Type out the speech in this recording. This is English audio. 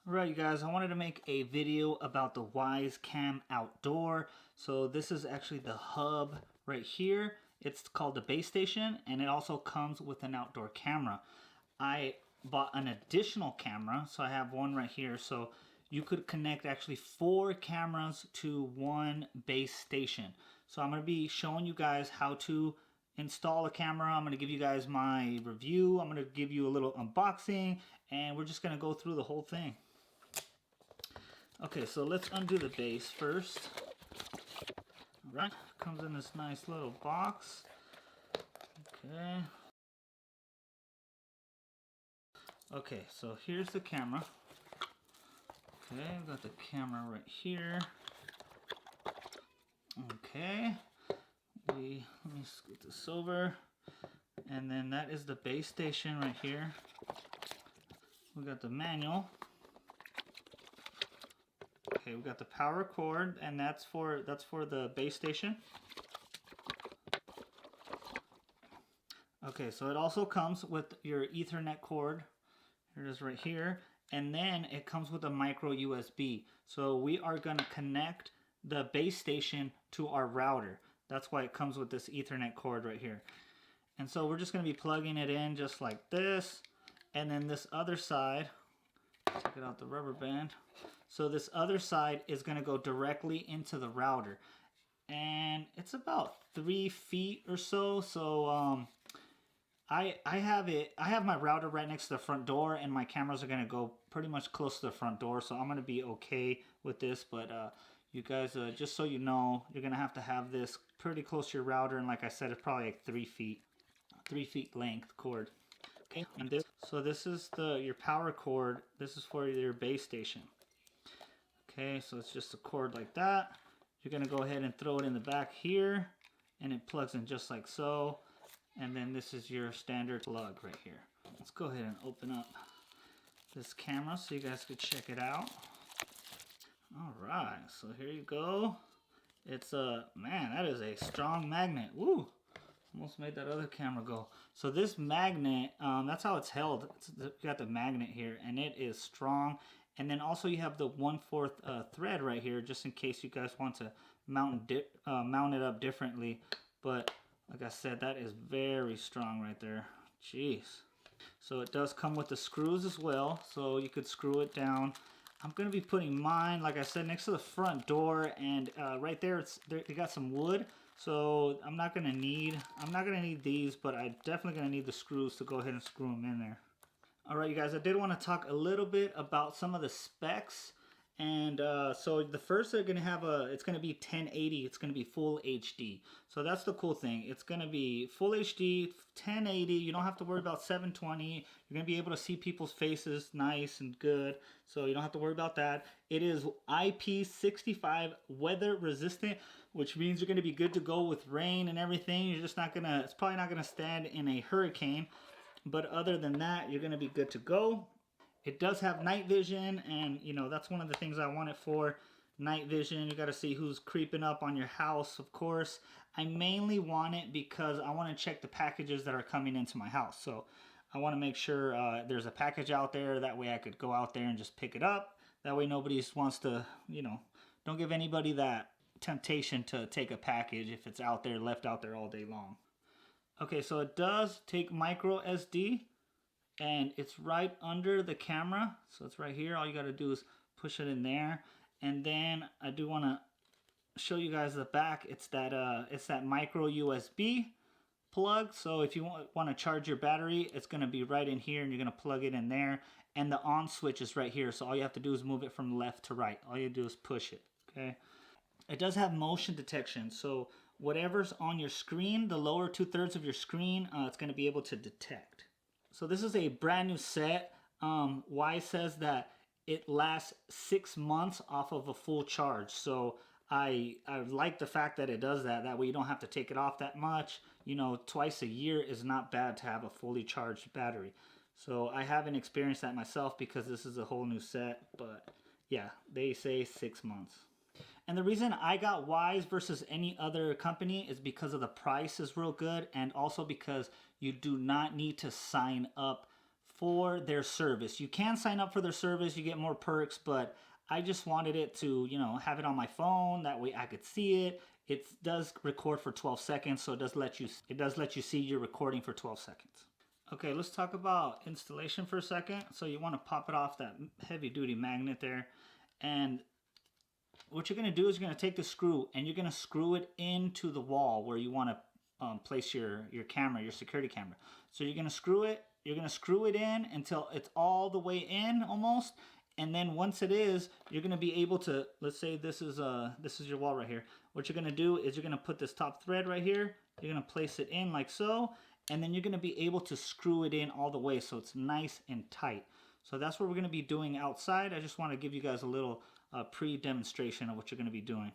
Alright you guys, I wanted to make a video about the Wyze Cam Outdoor. So this is actually the hub right here. It's called the base station, and it also comes with an outdoor camera. I bought an additional camera, so I have one right here. So you could connect actually 4 cameras to one base station. So I'm going to be showing you guys how to install a camera. I'm going to give you guys my review. I'm going to give you a little unboxing, and we're just going to go through the whole thing. Okay, so let's undo the base first. All right, comes in this nice little box. Okay. Okay, so here's the camera. Okay, I've got the camera right here. Okay, let me scoot this over. And then that is the base station right here. We got the manual. Okay, we got the power cord, and that's for the base station. Okay, so it also comes with your Ethernet cord. Here it is right here. And then it comes with a micro USB. So we are going to connect the base station to our router. That's why it comes with this Ethernet cord right here. And so we're just going to be plugging it in just like this. And then this other side, take it out the rubber band. So this other side is going to go directly into the router. And it's about 3 feet or so. So I have my router right next to the front door, and my cameras are going to go pretty much close to the front door, so I'm going to be okay with this. But you guys, just so you know, you're going to have this pretty close to your router, and like I said, it's probably like 3 feet length cord. Okay, and this is your power cord. This is for your base station. Okay, so it's just a cord like that. You're going to go ahead and throw it in the back here, and it plugs in just like so. And then this is your standard plug right here. Let's go ahead and open up this camera so you guys could check it out. All right, so here you go. It's man, that is a strong magnet. Woo! Almost made that other camera go. So this magnet, that's how it's held. You got the magnet here, and it is strong. And then also you have the 1/4 thread right here, just in case you guys want to mount it up differently. But like I said, that is very strong right there. Jeez. So it does come with the screws as well, so you could screw it down. I'm going to be putting mine, like I said, next to the front door, and right there, they got some wood. So I'm not going to need these, but I'm definitely going to need the screws to go ahead and screw them in there. All right, you guys, I did want to talk a little bit about some of the specs. And so the first they're going to have it's going to be 1080. It's going to be full HD. So that's the cool thing. It's going to be full HD, 1080. You don't have to worry about 720. You're going to be able to see people's faces nice and good. So you don't have to worry about that. It is IP65 weather resistant, which means you're going to be good to go with rain and everything. You're just not going to, it's probably not going to stand in a hurricane. But other than that, you're going to be good to go. It does have night vision, and you know, that's one of the things I want it for. Night vision, you got to see who's creeping up on your house, of course. I mainly want it because I want to check the packages that are coming into my house. So I want to make sure there's a package out there. That way I could go out there and just pick it up. That way nobody wants to, you know, don't give anybody that temptation to take a package if it's out there, left out there all day long. Okay, so it does take micro SD. And it's right under the camera, so it's right here. All you got to do is push it in there. And then I do want to show you guys the back. It's that micro USB plug. So if you want to charge your battery, it's going to be right in here, and you're going to plug it in there. And the on switch is right here. So all you have to do is move it from left to right. All you do is push it. Okay. It does have motion detection. So whatever's on your screen, the lower 2/3 of your screen, it's going to be able to detect. So this is a brand new set. Wyze says that it lasts 6 months off of a full charge. So I like the fact that it does that. That way you don't have to take it off that much. You know, twice a year is not bad to have a fully charged battery. So I haven't experienced that myself because this is a whole new set. But yeah, they say 6 months. And the reason I got Wyze versus any other company is because of the price is real good, and also because you do not need to sign up for their service. You can sign up for their service, you get more perks, but I just wanted it to, you know, have it on my phone. That way I could see it. It does record for 12 seconds, so it does let you see your recording for 12 seconds. Okay, let's talk about installation for a second. So you want to pop it off that heavy duty magnet there, and what you're going to do is you're going to take the screw and you're going to screw it into the wall where you want to place your camera, your security camera. So you're going to screw it in until it's all the way in almost, and then once it is, you're going to be able to, let's say this is your wall right here. What you're going to do is you're going to put this top thread right here, you're going to place it in like so, and then you're going to be able to screw it in all the way so it's nice and tight. So that's what we're going to be doing outside. I just want to give you guys a little pre-demonstration of what you're going to be doing.